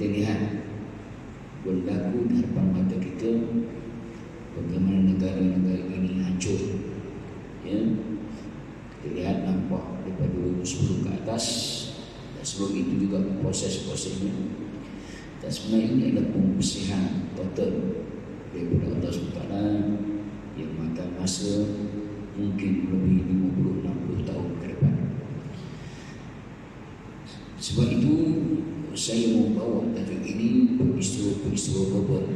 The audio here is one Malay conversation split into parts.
kita lihat berlaku di hadapan mata kita bagaimana negara-negara ini hancur. Ya, kita lihat nampak daripada 2010 ke atas, dan sebelum itu juga proses-prosesnya. Dan sebenarnya ini adalah pembersihan total daripada Allah SWT yang makan masa mungkin lebih 50-60 tahun ke depan. Sebab itu saya mau bawa tajuk ini peristiwa-peristiwa global.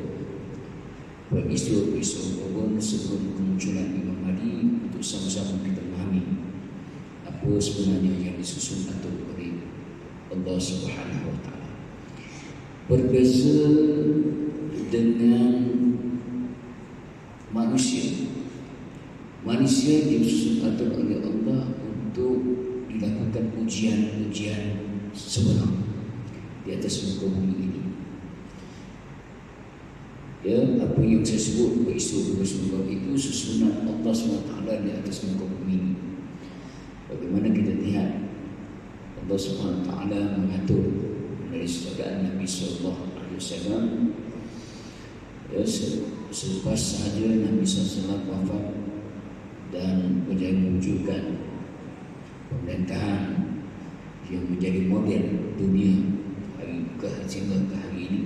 Peristiwa-peristiwa global sebelum kemunculan Imam Mahdi, untuk sama-sama kita memahami apa sebenarnya yang disusun atau oleh Allah Subhanahu Wa Taala. Berbeza dengan manusia. Manusia disusun atau oleh Allah untuk dilakukan ujian-ujian sebenar di atas muka bumi ini. Ya, apa yang saya sebut peristiwa itu susunan Allah SWT di atas muka bumi ini. Bagaimana kita lihat Allah SWT mengatur dari sejak Nabi SAW. Ya, selepas sahaja Nabi SAW wafat dan berjaya mewujudkan pemerintahan yang menjadi model dunia sehingga ke hari ini.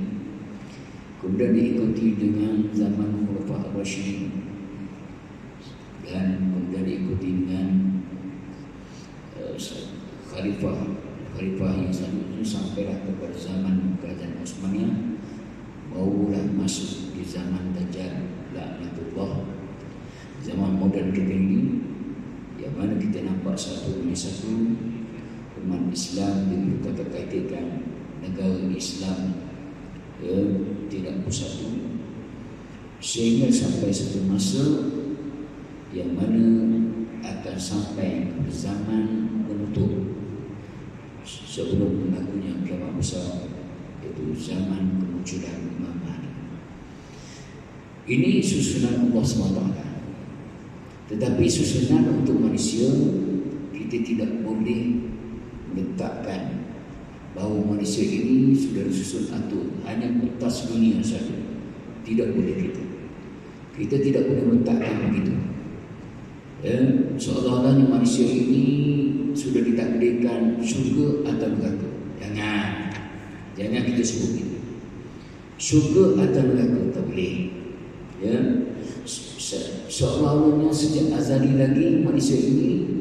Kemudian diikuti dengan zaman Khulafaur Rasyidin, dan kemudian diikuti dengan khalifah yang selanjutnya sampailah kepada zaman kerajaan Utsmaniyah, barulah masuk di zaman Dajjal laknatullah, zaman moden kita ini, yang mana kita nampak satu demi satu umat Islam dikata-katakan negara Islam tidak bersatu, sehingga sampai satu masa yang mana akan sampai ke zaman penutup sebelum berlakunya kiamat besar, iaitu zaman kemunculan Imam Mahdi. Ini susunan Allah SWT. Tetapi susunan untuk manusia, kita tidak boleh meletakkan bahawa manusia ini sudah disusun atur hanya atas dunia saja. Tidak boleh kita tidak boleh meletakkan begitu. Ya, seolah-olah manusia ini sudah ditakdirkan syurga atau neraka. Jangan kita sebut itu. Syurga atau neraka tak boleh. Ya, seolah-olahnya sejak azali lagi manusia ini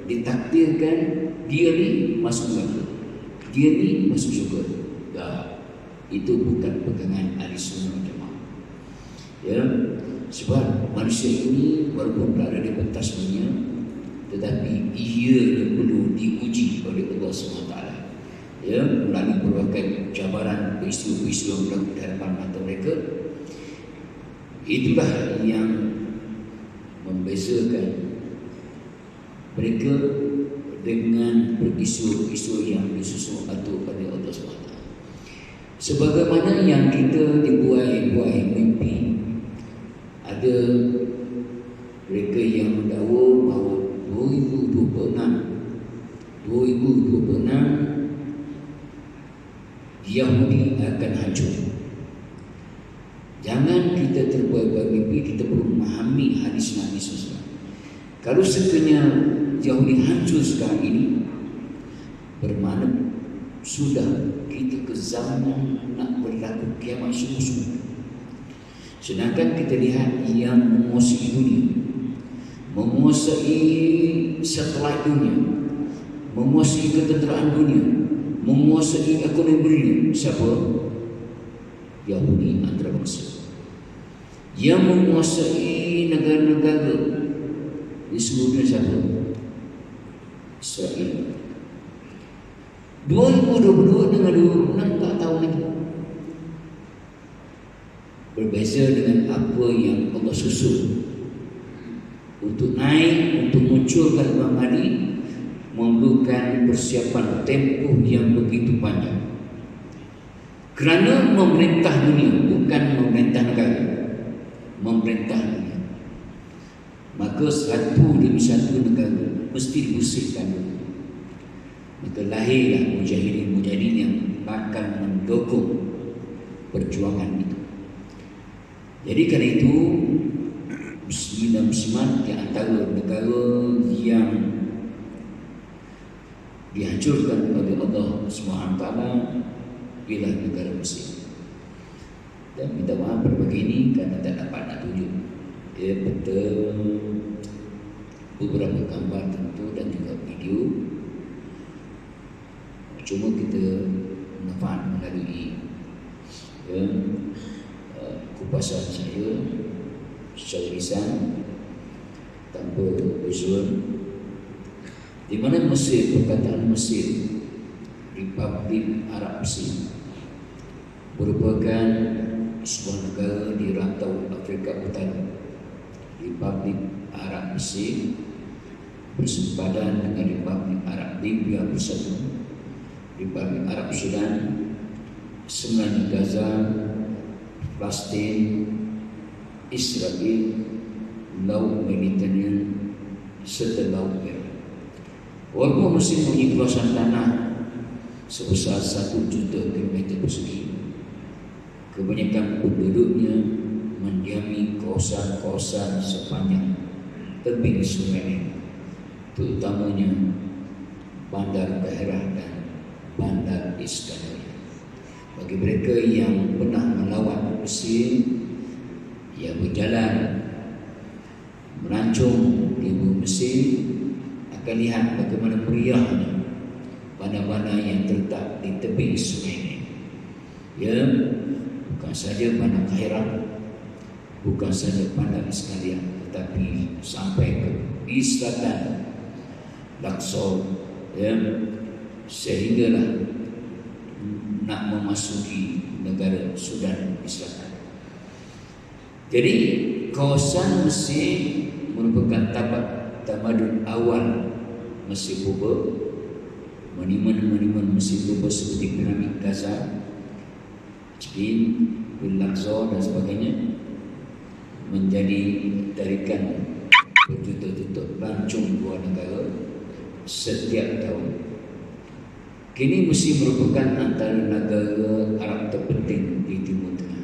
ditakdirkan dia ni masuk neraka, dia ni masuk syurga. Itu bukan pegangan ahli sunnah wal jamaah. Ya, sebab manusia ini walaupun berada di pentas dunia, tetapi ia perlu diuji oleh Allah SWT. Ya, melalui berbagai cabaran, peristiwa-peristiwa yang berlaku di hadapan mata mereka. Itulah yang membezakan mereka dengan peristiwa-peristiwa yang disusun atau oleh Allah SWT. Sebagaimana yang kita dibuai-buai mimpi, ada mereka yang mendakwa bahawa 2026 Yahudi akan hancur. Jangan kita terbuai-buai mimpi, kita perlu memahami hadis Nabi SAW. Kalau sekiranya Yahudi hancur sekarang ini, bermakna sudah kita ke zaman nak berlaku kiamat sungguh-sungguh. Sedangkan kita lihat yang menguasai dunia, menguasai satelit dunia, menguasai ketenteraan dunia, menguasai ekonomi dunia, siapa? Yahudi antarabangsa. Yang menguasai negara-negara di seluruh dunia, siapa? Israel. 2022 dengan 2026 tak tahu lagi. Berbeza dengan apa yang Allah susun untuk naik, untuk munculkan Imam Mahdi, memerlukan persiapan tempoh yang begitu panjang. Kerana memerintah dunia, bukan memerintah negara, memerintah dunia, maka satu demi satu negara mesti dibersihkan dulu. maka lahirlah mujahidin-mujahidin yang akan mendukung perjuangan itu. Jadi karena itu muslimin dan muslimat di antara negara yang dihancurkan oleh Allah SWT ialah negara Mesir. Dan minta maaf berbagi ini kerana tak dapat nak tunjuk betul beberapa gambar tentu dan juga video. Cuma kita nampak melalui kupasan saya secara lisan tanpa visual, di mana Mesir, perkataan Mesir, Republik Arab Mesir, merupakan sebuah negara di rantau Afrika Utara. Republik Arab Mesir bersempadan dengan Republik Arab Libya bersatu, Republik Arab Sudan, Semenanjung Gaza, Palestin, Israel, Laut Mediterranean serta Laut Merah. Walaupun Mesir mempunyai luasan tanah sebesar 1 juta kilometer persegi, kebanyakan penduduknya mendiami kawasan-kawasan sepanjang tebing sungai, terutamanya Bandar Daerah dan Bandar Iskandaria. Bagi mereka yang pernah melawat Mesir, yang berjalan melancong di bumi Mesir, akan lihat bagaimana meriahnya bandar-bandar yang terletak di tebing sungai ini. Ya, bukan saja Bandar Kairah, bukan saja Bandar Iskandaria, tetapi sampai ke di selatan Luxor, ya, sehinggalah nak memasuki negara Sudan di selatan. Jadi kawasan Mesir merupakan tamadun awal Mesir purba. Monumen-monumen Mesir purba seperti piramid Gaza, Spin, Luxor dan sebagainya menjadi tarikan berjuta-juta pelancong luar negara setiap tahun. Kini Mesir merupakan antara negara Arab terpenting di Timur Tengah.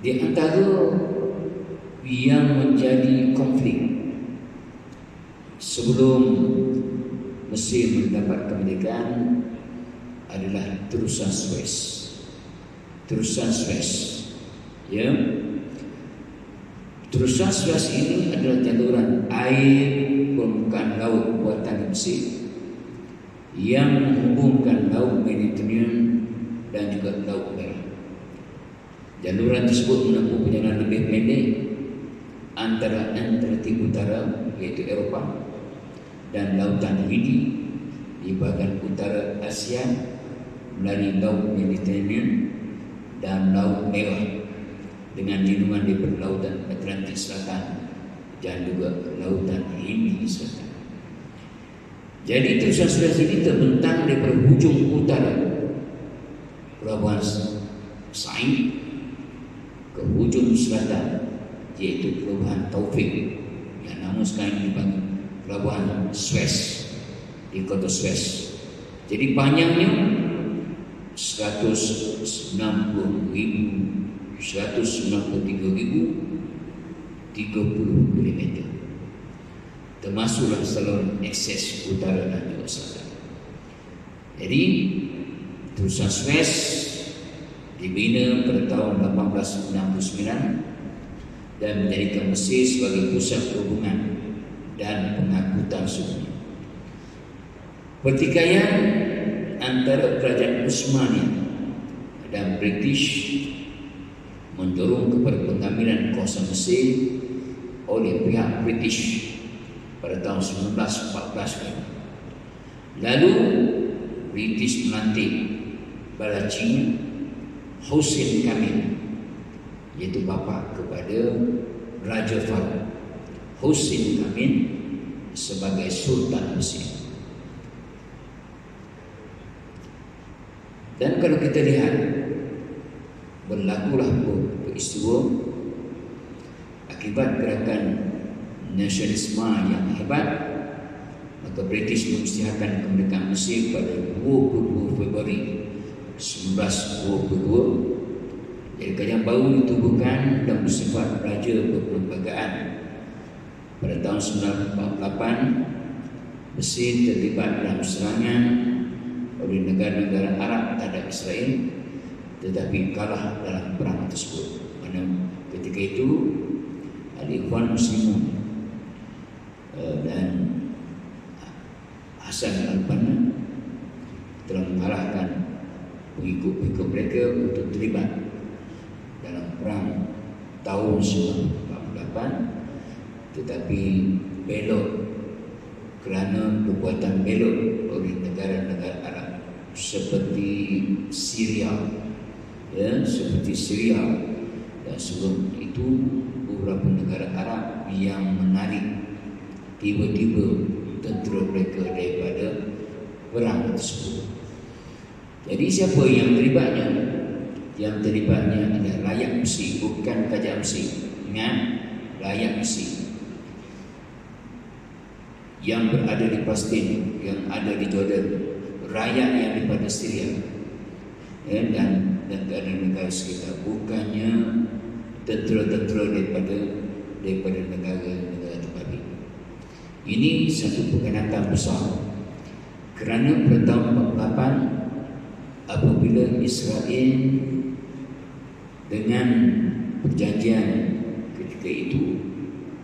Di antara yang menjadi konflik sebelum Mesir mendapat kemerdekaan adalah terusan Suez. Terusan Suez, ya. Terusan Suez ini adalah jaluran air permukaan laut buatan Mesir yang menghubungkan Laut Mediterranean dan juga Laut Merah. Jaluran tersebut menempuh perjalanan lebih pendek antara Atlantik Utara, iaitu Eropah, dan Lautan Hindi di bahagian utara Asia melalui Laut Mediterranean dan Laut Merah dengan junjungan di perlautan Atlantik Selatan dan juga Lautan Hindi Selatan. Jadi terusan Suez ini terbentang dari hujung utara Pelabuhan Said ke hujung selatan, yaitu Pelabuhan Taufik, yang namun sekarang dipanggil Pelabuhan Suez di kota Suez. Jadi panjangnya 193.030 km, termasuklah saluran akses utara dan juga selatan. Jadi terusan Suez dibina pada tahun 1869 dan menjadikan Mesir sebagai pusat perhubungan dan pengangkutan suku. Pertikaian antara kerajaan Utsmani dan British mendorong kepada pengambilan kawasan Mesir oleh pihak British pada tahun 1914. Lalu British melantik bala Cina Hussein Kamil, iaitu bapa kepada Raja Farouk, Hussein Kamil, sebagai Sultan Mesir. Dan kalau kita lihat, berlakulah peristiwa akibat gerakan nasionalisme yang hebat Maka British mengisytiharkan kemerdekaan Mesir pada 22 Februari 1922. Jadi kerajaan baru ditubuhkan dan bersifat raja berperlembagaan. Pada tahun 1948, Mesir terlibat dalam serangan oleh negara-negara Arab terhadap Israel, tetapi kalah dalam perang tersebut. Mana ketika itu Al-Ikhwan Muslimun dan Hassan al-Banna telah mengalahkan pengikut-pengikut mereka untuk terlibat dalam perang tahun 1948, tetapi belok kerana perbuatan belok oleh negara-negara Arab seperti Syria, seperti Syria, dan sebelum itu beberapa negara Arab yang menarik tiba-tiba tentera mereka daripada perang tersebut. Jadi siapa yang terlibatnya? Yang terlibatnya adalah rakyat Mesir, bukan kerajaan Mesir. Ingat, rakyat Mesir yang berada di Palestin, yang ada di Jordan, rakyat yang daripada Syria, dan negara-negara sekitar, bukannya tentera-tentera daripada negara-negara terbabit. Ini satu perkenatan besar, kerana pada tahun 48 apabila Israel dengan perjanjian ketika itu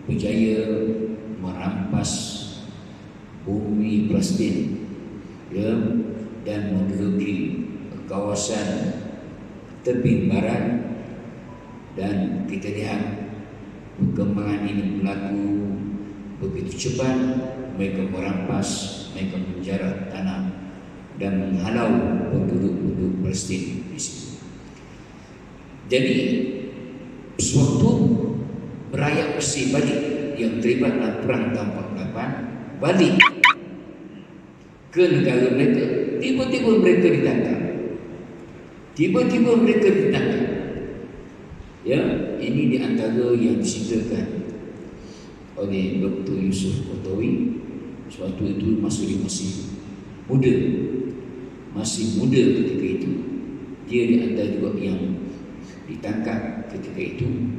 berjaya merampas bumi Palestin, dan menduduki kawasan tepi barat, dan kita lihat perkembangan ini berlaku begitu cepat. Mereka merampas, mereka menjarah tanah dan menghalau penduduk-penduduk Palestin di situ. Jadi sewaktu rakyat Mesir balik yang terlibat dalam perang tahun 48 balik ke negara mereka, tiba-tiba mereka ditangkap. Ini di antara yang diceritakan oleh Dr. Yusuf Kotawi. Suatu itu masih muda ketika itu. Dia di antara juga yang ditangkap ketika itu.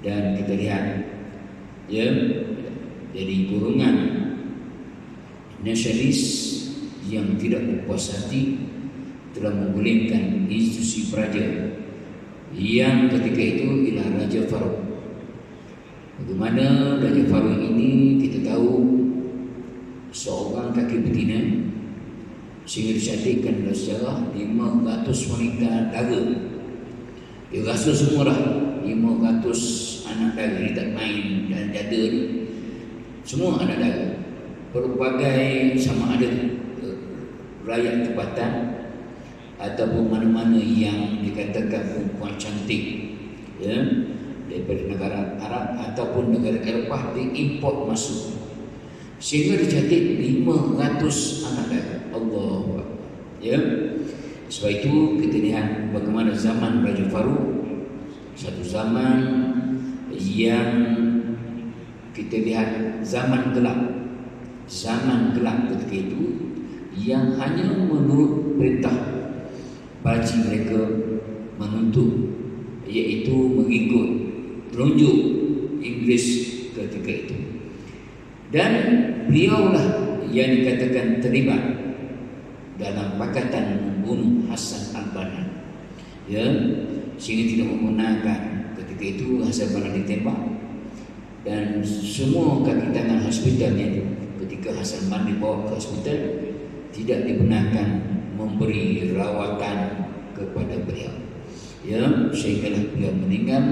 Dan kita lihat, jadi golongan nasionalis yang tidak berpuas hati telah menggulingkan institusi peraja yang ketika itu ialah Raja Farouk. Bagaimana Raja Farouk ini kita tahu seorang kaki betina, sehingga dicantikkan dalam sejarah 500 wanita dara. Dia rasa semua dah 500 anak dara. Dia tak main dan jada ni, semua anak dara, berbagai sama ada rakyat tempatan ataupun mana-mana yang dikatakan perempuan cantik, daripada negara Arab ataupun negara Eropah, diimport masuk, sehingga dicantik 500 anak dara. Allah, sebab itu kita lihat bagaimana zaman Raja Farouk, satu zaman yang kita lihat zaman gelap ketika itu, yang hanya menurut perintah baji mereka menuntut, iaitu mengikut telunjuk Inggeris ketika itu. Dan beliaulah yang dikatakan terlibat dalam pakatan membunuh Hassan al-Banna, sehingga tidak membenarkan ketika itu Hassan al-Banna ditembak, dan semua kaki tangan hospital yang ketika Hassan al-Banna dibawa ke hospital tidak dibenarkan memberi rawatan kepada beliau, sehinggalah beliau meninggal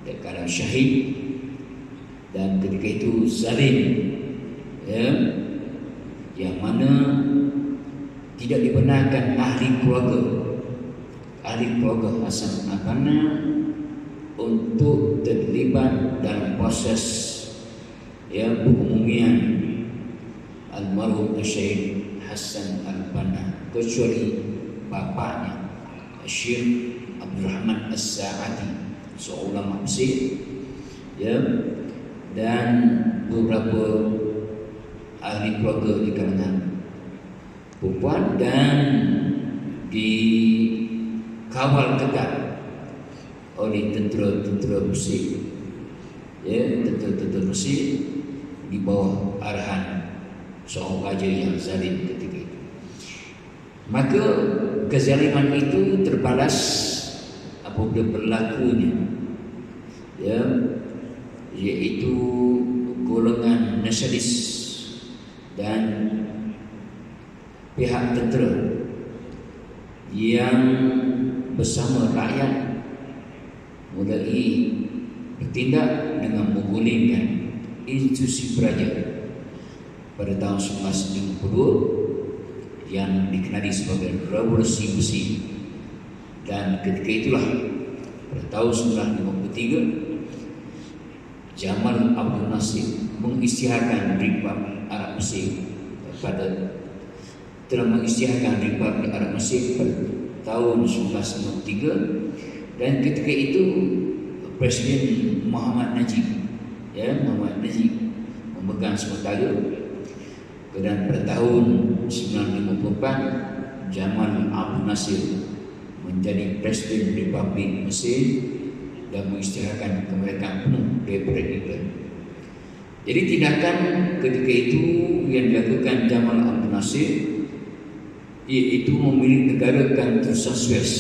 dan keadaan syahid. Dan ketika itu zalim, yang mana tidak dibenarkan ahli keluarga Hassan al-Banna untuk terlibat dalam proses pengumian almarhum Syekh Hassan al-Banna, kecuali bapaknya Syekh Abdul Rahman As-Sa'adi, seorang ulama Mesir, dan beberapa ahli keluarga di kalangan perempuan dan dikawal ketat oleh tentera Mesir, tentera Mesir di bawah arahan seorang raja yang zalim ketika itu. Maka kezaliman itu terbalas apabila berlakunya, iaitu golongan nasionalis dan pihak tentera yang bersama rakyat mulai bertindak dengan menggulingkan institusi peraja pada tahun 1952 yang dikenali sebagai Revolusi Besi. Dan ketika itulah pada tahun 1953 Jamal Abdel Nasser mengisytiharkan Republik Arab Mesir telah mengisytiharkan Republik Arab Mesir pada tahun 1953, dan ketika itu Presiden Muhammad Najib memegang sementara, dan pada tahun 1954 Jamal Abdel Nasser menjadi Presiden Republik Mesir dan mengisytiharkan kemerdekaan penuh daripada England. Jadi tindakan ketika itu yang dilakukan Jamal Abdel Nasser iaitu memilih negarakan terusan Suez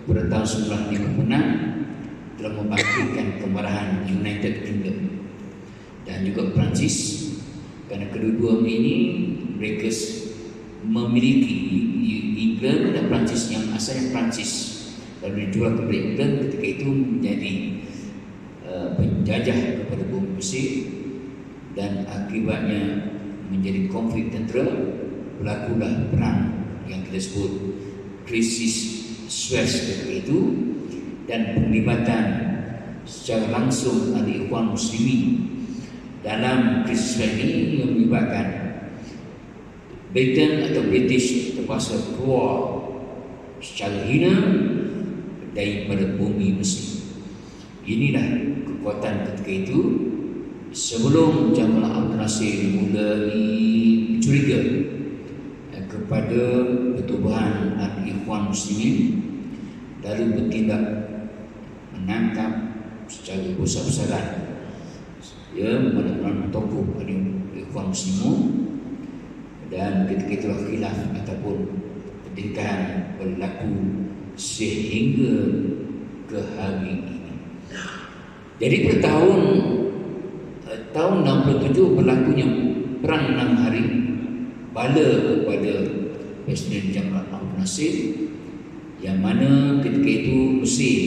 pada tahun 1956 telah membangkitkan kemarahan United Kingdom dan juga Perancis, kerana kedua-dua ini mereka memiliki England dan Perancis yang asalnya Perancis lalu dijual kepada England ketika itu menjadi penjajah kepada bumi Mesir, dan akibatnya menjadi konflik tentera. Berlakulah perang yang kita sebut krisis Suez ketika itu, dan penglibatan secara langsung ahli Ikhwan Muslimin dalam krisis ini yang menyebabkan Britain atau British terpaksa keluar secara hina daripada bumi Mesir. Inilah kekuatan ketika itu sebelum Jamal Abdel Nasser mulai curiga kepada pertubuhan Ikhwan Muslimin, lalu bertindak menangkap secara besar-besaran mana-mana tokoh Ikhwan Muslimun, dan ketika itulah khilaf ataupun pertikaian berlaku sehingga ke hari ini. Jadi pada tahun 67 berlakunya perang 6 hari bala kepada Presiden Jamal Abdel Nasser, yang mana ketika itu Mesir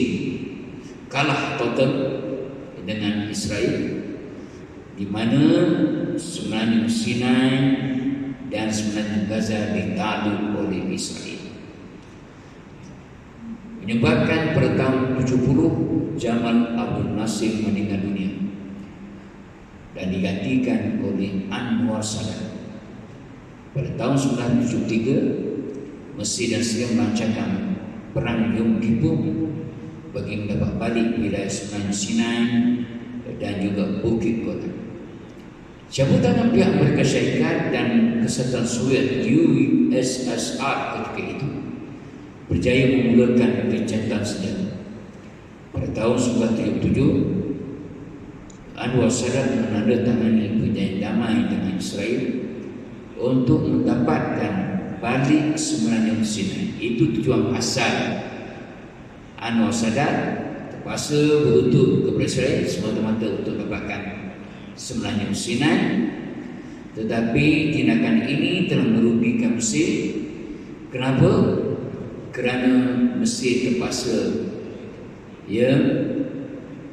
kalah total dengan Israel, di mana sebenarnya Sinai dan sebenarnya Gaza ditakluk oleh Israel, menyebabkan pada tahun 70 Jamal Abdel Nasser meninggal dunia dan digantikan oleh Anwar Sadat. Pada tahun 1973 Mesir dan Syria melancarkan perang Yom Kippur bagi mendapat balik wilayah semenanjung Sinai dan juga Bukit Golan. Cabutan pihak Amerika Syarikat dan Kesatuan Soviet USSR ketika itu berjaya memulakan gencatan senjata. Pada tahun 1937 Anwar Sadat menandatangani perjanjian damai dengan Israel untuk mendapatkan balik semenanjung Sinai. Itu tujuan asal Anwar Sadat terpaksa berlutut kepada Israel semata-mata untuk dapatkan semenanjung Sinai. Tetapi tindakan ini telah merugikan Mesir. Kenapa? Kerana Mesir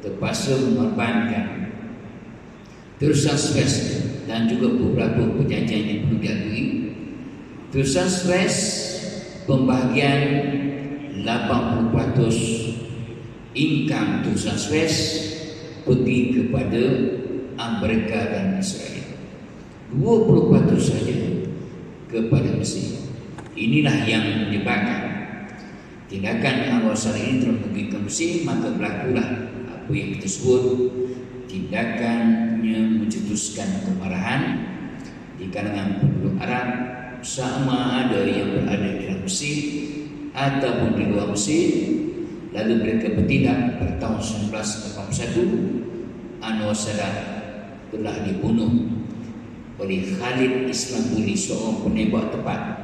terpaksa mengorbankan terusan Suez dan juga beberapa perjanjian yang perlu dilalui. Terusan Suez pembahagian 80% income terusan Suez pergi kepada Amerika dan Israel, 20% saja kepada Mesir. Inilah yang menyebabkan tindakan Anwar Sadat ini telah merugikan Mesir. Maka berlakulah apa yang kita sebut tindakannya mencetuskan kemarahan di kalangan penduduk Arab, sama ada yang berada di dalam Mesir ataupun di luar Mesir. Lalu mereka bertindak pada tahun 1981. Anwar Sadat telah dibunuh oleh Khalid Islambuli, seorang penembak tepat.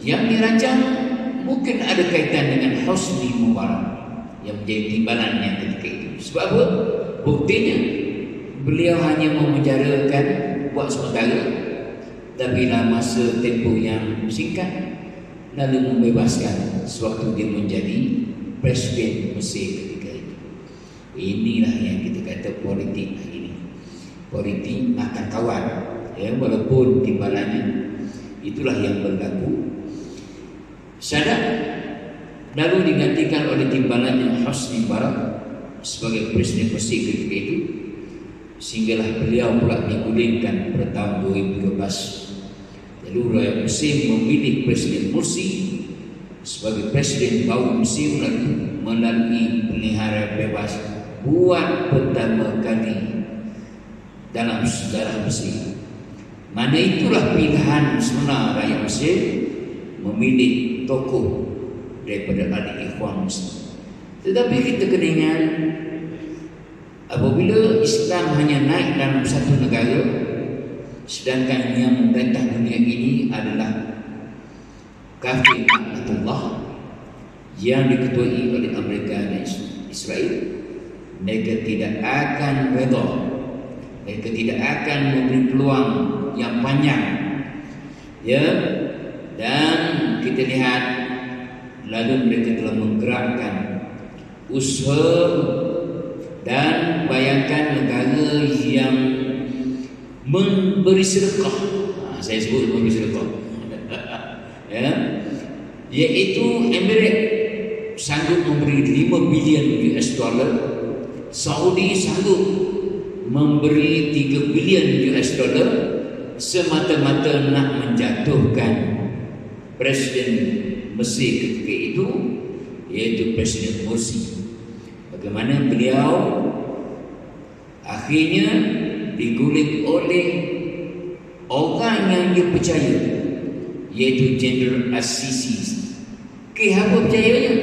Yang dirancang mungkin ada kaitan dengan Hosni Mubarak yang menjadi timbalannya ketika itu. Sebab apa? Buktinya beliau hanya memenjarakan buat sementara, tapi dalam masa tempoh yang singkat lalu membebaskan sewaktu dia menjadi Presiden Mesir ketika itu. Inilah yang kita kata politik hari ini. Politik makan kawan, walaupun timbalannya. Itulah yang berlaku. Sadat lalu digantikan oleh timbalannya Hosni Mubarak sebagai Presiden Mesir ketika itu, sehinggalah beliau pula digulingkan pada tahun 2012. Lalu rakyat Mesir memilih Presiden Morsi sebagai Presiden baru Mesir melalui pemilihan bebas buat pertama kali dalam sejarah Mesir. Mana itulah pilihan sebenar rakyat Mesir memilih tokoh daripada ahli Ikhwan Muslim. Tetapi kita kena ingat, apabila Islam hanya naik dalam satu negara, sedangkan yang memerintah dunia ini adalah kafir Allah yang diketuai oleh Amerika dan Israel, mereka tidak akan redha, mereka tidak akan memberi peluang yang panjang, dan kita lihat lalu mereka telah menggerakkan usaha. Dan bayangkan negara yang memberi sedekah, saya sebut memberi sedekah, iaitu Amerik sanggup memberi 5 bilion US dollar, Saudi sanggup memberi 3 bilion US dollar semata-mata nak menjatuhkan Presiden Mesir ketika itu, iaitu Presiden Morsi. Bagaimana beliau akhirnya diguling oleh orang yang dia percaya, iaitu Jenderal As-Sisi. Apa percayanya?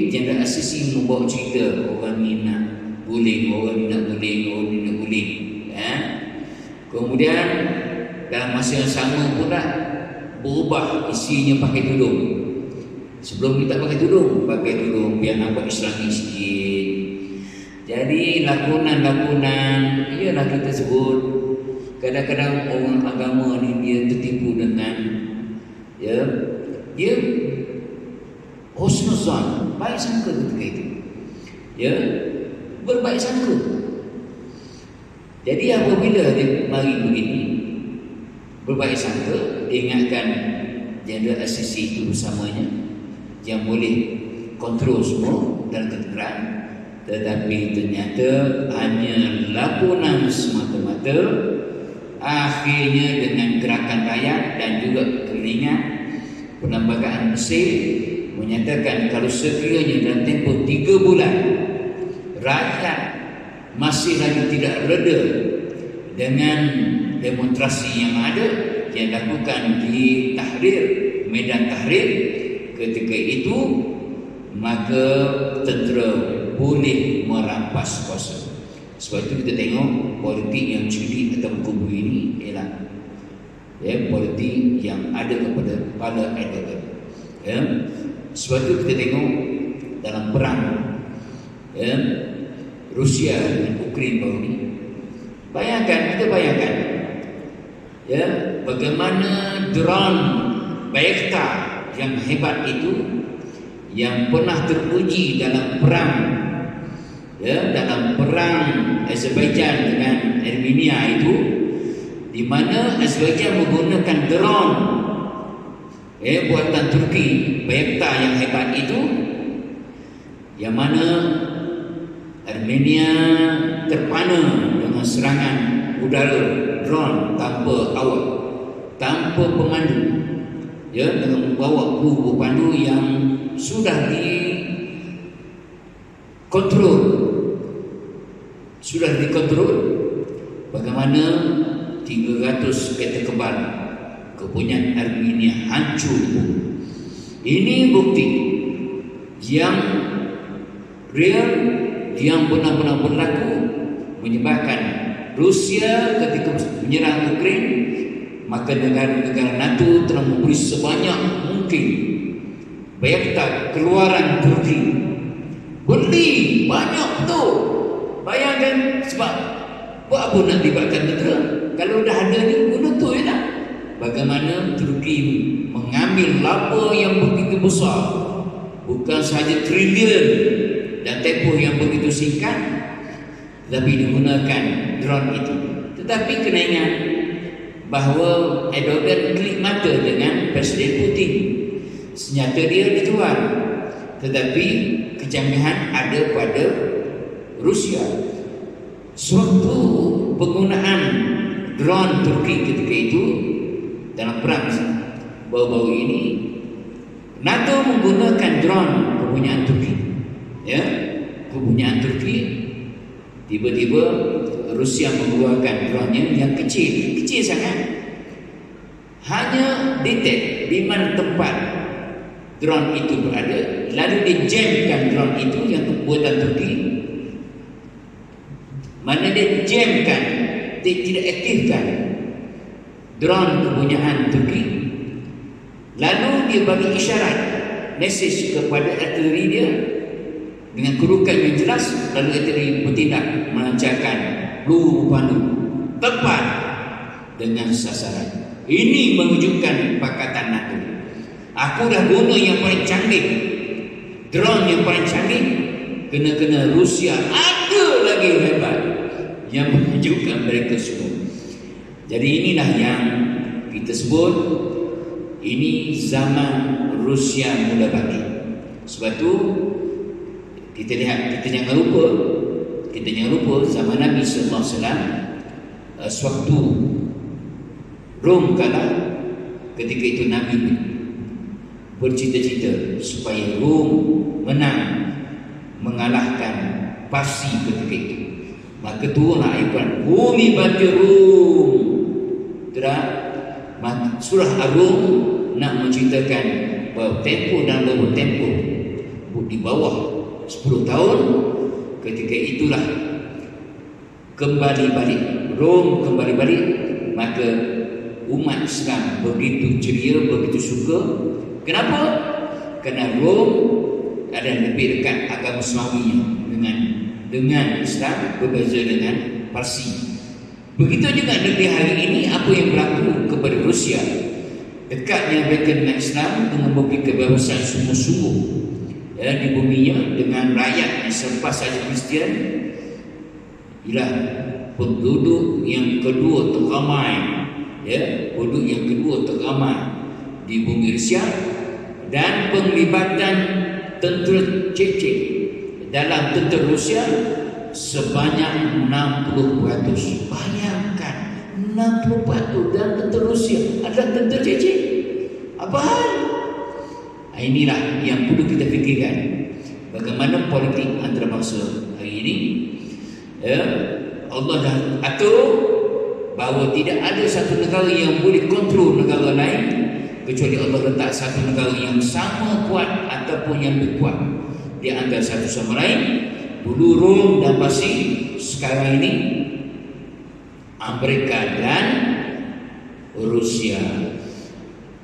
Jenderal As-Sisi membawa cerita orang ni nak guling, orang ni nak guling, orang ni nak guling. Kemudian dalam masa yang sama pula berubah isinya pakai tudung. Sebelum kita pakai tudung biar nampak Islami sikit. Jadi lakonan-lakonan, ialah kita sebut kadang-kadang orang agama ni dia tertipu dengan dia husnuzan, baik sangka ketika itu, berbaik sangka. Jadi apabila dia mari begini berbaik sangka, dia ingatkan Jenderal As-Sisi itu bersamanya yang boleh kontrol semua dan keterangan, tetapi ternyata hanya lakonan semata-mata. Akhirnya dengan gerakan rakyat dan juga keringat, Perlembagaan Mesir menyatakan kalau sekiranya dalam tempoh 3 bulan rakyat masih lagi tidak reda dengan demonstrasi yang ada yang dilakukan di Tahrir, Medan Tahrir ketika itu, maka tentera boleh merampas kuasa. Sebab itu kita tengok politik yang jeli atau kubu ini ialah politik yang ada kepada kepala Erdogan. Sebab itu kita tengok dalam perang Rusia dengan Ukraine baru ini, kita bayangkan bagaimana drone Bayraktar yang hebat itu, yang pernah teruji dalam perang Azerbaijan dengan Armenia itu, di mana Azerbaijan menggunakan drone buatan Turki, Bayraktar yang hebat itu, yang mana Armenia terpana dengan serangan udara drone tanpa awak, tanpa pemandu, dengan membawa buku pandu yang sudah dikontrol. Bagaimana 300 kereta kebal kepunyaan Armenia hancur. Ini bukti yang real, yang benar-benar berlaku, menyebabkan Rusia ketika menyerang Ukraine, maka negara-negara NATO telah memberi sebanyak mungkin bayar keluaran Turki, beli banyak tu. Bayangkan, sebab buat apa nak libatkan negara kalau dah ada ni, guna tu je lah. Bagaimana Turki mengambil laba yang begitu besar, bukan sahaja triliun dan tempoh yang begitu singkat, tetapi digunakan drone itu. Tetapi kena ingat bahawa Erdogan klik mata dengan Presiden Putin. Senjata dia dijual, tetapi kecanggihan ada pada Rusia. Suatu penggunaan drone Turki ketika itu dalam perang baru-baru ini, NATO menggunakan drone kepunyaan Turki, ya, kepunyaan Turki. Tiba-tiba Rusia mengeluarkan drone-nya yang kecil sangat, hanya detect di mana tempat drone itu berada, lalu dijamkan drone itu yang buatan Turki. Mana dia jamkan, dia tidak aktifkan drone kepunyaan Turki, lalu dia bagi isyarat mesej kepada artileri dia dengan kedudukan yang jelas, lalu artileri bertindak melancarkan peluru pandu tepat dengan sasaran. Ini menunjukkan pakatan NATO. Aku dah guna yang paling canggih, drone yang paling canggih, kena Rusia ada lagi hebat yang menunjukkan mereka semua. Jadi inilah yang kita sebut, ini zaman Rusia mula bangkit. Sebab tu kita lihat, kita jangan lupa zaman Nabi sallallahu alaihi wasallam, sewaktu Rom kalah, ketika itu Nabi bercita-cita supaya Rom menang, mengalahkan Parsi ketika itu. Maka turunlah ayat Quran, bumi bantu Rom. Surah Ar-Rum nak menceritakan bahawa tempoh dan beberapa tempoh di bawah 10 tahun, ketika itulah kembali balik Rom, kembali balik. Maka umat Islam begitu ceria, begitu suka. Kenapa? Kerana Rom ada lebih dekat agama Islaminya dengan Islam, berbeza dengan Parsi. Begitu juga negeri hari ini, apa yang berlaku kepada Rusia, dekatnya mereka dengan Islam, dengan memberi kebebasan sungguh-sungguh, ya, di buminya, dengan rakyat yang selepas saja Kristian, ialah penduduk yang kedua terramai, ya, penduduk yang kedua terramai di bumi Rusia, dan penglibatan tentera Chechnya dalam tentera Rusia sebanyak 60%. Bayangkan, 60% dalam tentera Rusia adalah tentera Chechnya. Apa hal? Inilah yang perlu kita fikirkan. Bagaimana politik antarabangsa hari ini, ya, Allah dah atur bahawa tidak ada satu negara yang boleh kontrol negara lain kecuali Allah letak satu negara yang sama kuat ataupun yang lebih kuat di antara satu sama lain. Dulu Rom dan Parsi, sekarang ini Amerika dan Rusia.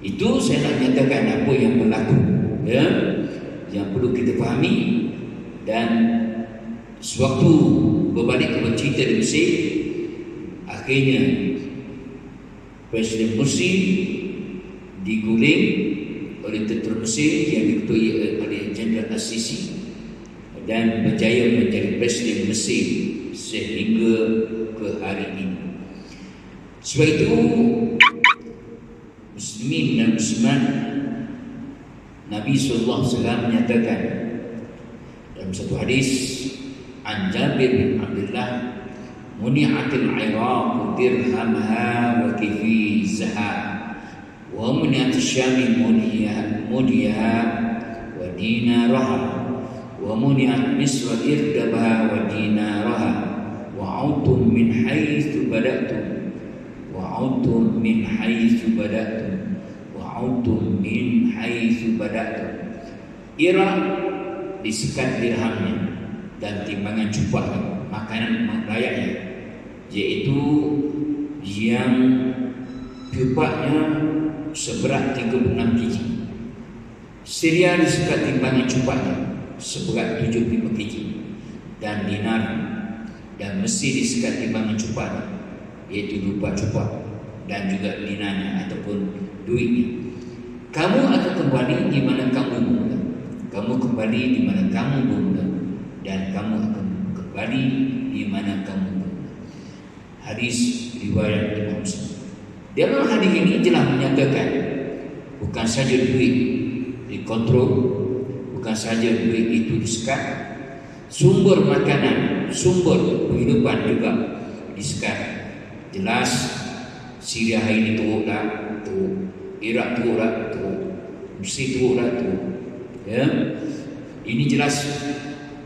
Itu saya nak nyatakan apa yang berlaku, ya, yang perlu kita fahami. Dan sewaktu berbalik kepada cerita di Mesir, akhirnya Presiden Morsi diguling oleh tentera Mesir yang diketuai oleh Jeneral Al-Sisi dan berjaya menjadi Presiden Mesir sehingga ke hari ini. Sebab itu Muslimin dan Muslimat, Nabi SAW menyatakan dalam satu hadis, an Jabir bin Abdullah, muni'atil Iraq dirhamha wa kifizaha wa muni'atil Syami mudiyaha wa dinaraha wa muni'at Misr irdabaha wa dinaraha wa autum min haitsu bada'tum wa wa'udtum min haitsu bada'tum wa'udtum min haitsu bada'tum. Iraq disekat dirhamnya dan timbangan cupanya, makanan layaknya, yaitu yang cupanya seberat 36 kg. Syria disekat timbangan cupanya seberat 75 kg, dan dinar dan Mesir disekat timbangan cupanya, yaitu rupiah cupak dan juga dinarnya ataupun duitnya. Kamu akan kembali di mana kamu bermula. Kamu kembali di mana kamu bermula, dan kamu akan kembali di mana kamu bermula. Hadis riwayat Imam Muslim. Dalam hadis ini telah menyatakan bukan saja duit dikontrol, bukan saja duit itu disekat, sumber makanan, sumber kehidupan juga disekat. Jelas Syria hari ini teruk lah, teruk. Iraq teruk lah, teruk. Mesir teruk lah, teruk. Ya, ini jelas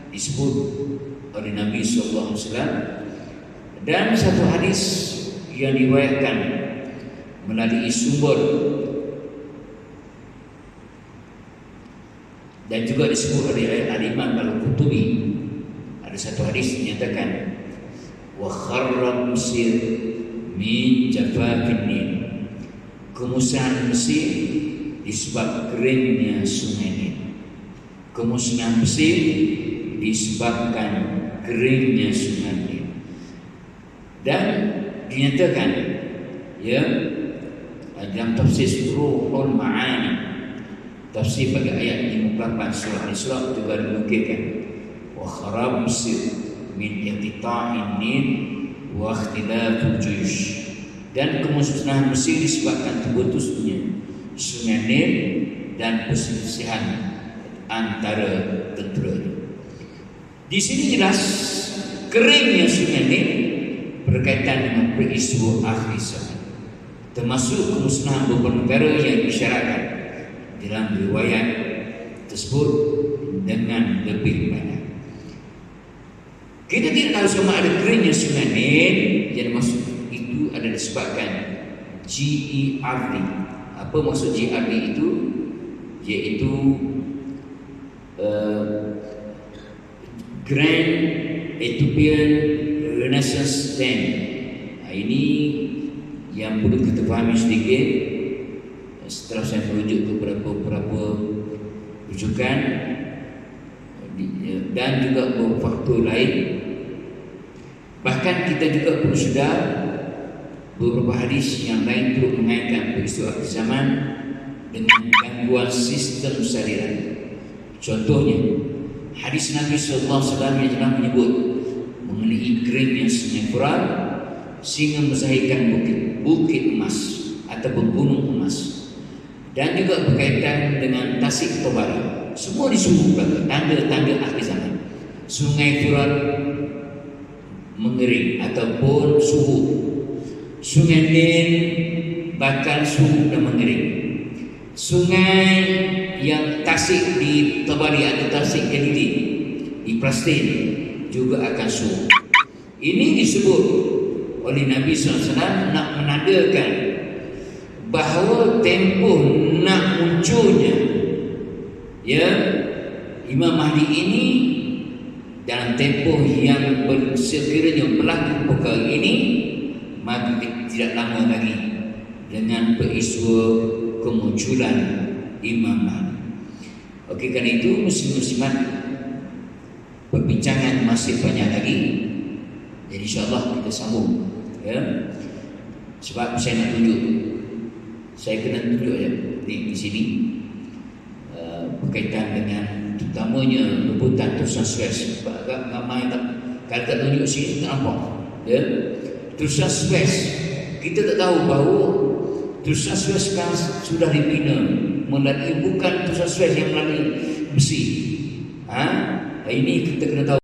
disebut oleh Nabi SAW. Dan satu hadis yang diriwayatkan melalui sumber dan juga disebut oleh Al-Imam Al-Qutubi, ada satu hadis menyatakan wa kharra Mesir min jafafin Nil. Kemusnahan Mesir disebab keringnya sungai Nil. Kemusnahan Mesir disebabkan keringnya sungai Nil. Dan dinyatakan ya dalam tafsir Ruhul Ma'ani, tafsir pada ayat 58 surah Al-Isra juga dinukilkan wa kharab Mesir min inqita'in Nil wa ikhtilaful juyush. Dan kemusnahan Mesir disebabkan terputusnya sungai Nil dan perselisihan antara tentera. Di sini jelas keringnya sungai Nil berkaitan dengan peristiwa akhir zaman, termasuk kemusnahan beberapa negara yang disyaratkan dalam riwayat tersebut dengan lebih banyak. Kita tidak tahu sama ada keringnya sungai Nil yang maksud itu adalah disebabkan GERD. Apa maksud GERD itu? Yaitu Grand Ethiopian Renaissance Dam. Ini yang perlu kita fahami sedikit setelah saya merujuk ke beberapa rujukan dan juga beberapa faktor lain. Bahkan kita juga perlu sedar beberapa hadis yang lain turut mengaitkan peristiwa zaman dengan gangguan sistem saliran. Contohnya hadis Nabi SAW yang telah menyebut mengenai keringnya sungai Furat sehingga menzahirkan bukit emas ataupun gunung emas, dan juga berkaitan dengan Tasik Tobari. Semua disuruh tanda-tanda akhir zaman. Sungai Furat mengering ataupun surut. Sungai Nil bakal surut dan mengering. Sungai yang Tasik di Tobari atau Tasik Galili di Palestin juga akan surut. Ini disebut oleh Nabi SAW nak menandakan bahawa tempoh nak munculnya ya Imam Mahdi ini dalam tempoh yang sekiranya berlaku perkara ini, maka tidak lama lagi dengan peristiwa kemunculan Imam Mahdi. Okey, kerana itu muslim-muslimat, perbincangan masih banyak lagi. Jadi insya-Allah kita sambung ya. Sebab saya nak tunjuk, saya kena tunjuk ya di sini berkaitan dengan terutamanya rebutan terusan Suez. Agak ramai tak, kalau tak tunjuk sini tak nampak ya. Terusan Suez, kita tak tahu bahawa terusan Suez sekarang sudah dibina melalui bukan terusan Suez yang melalui besi. Ini kita kena tahu.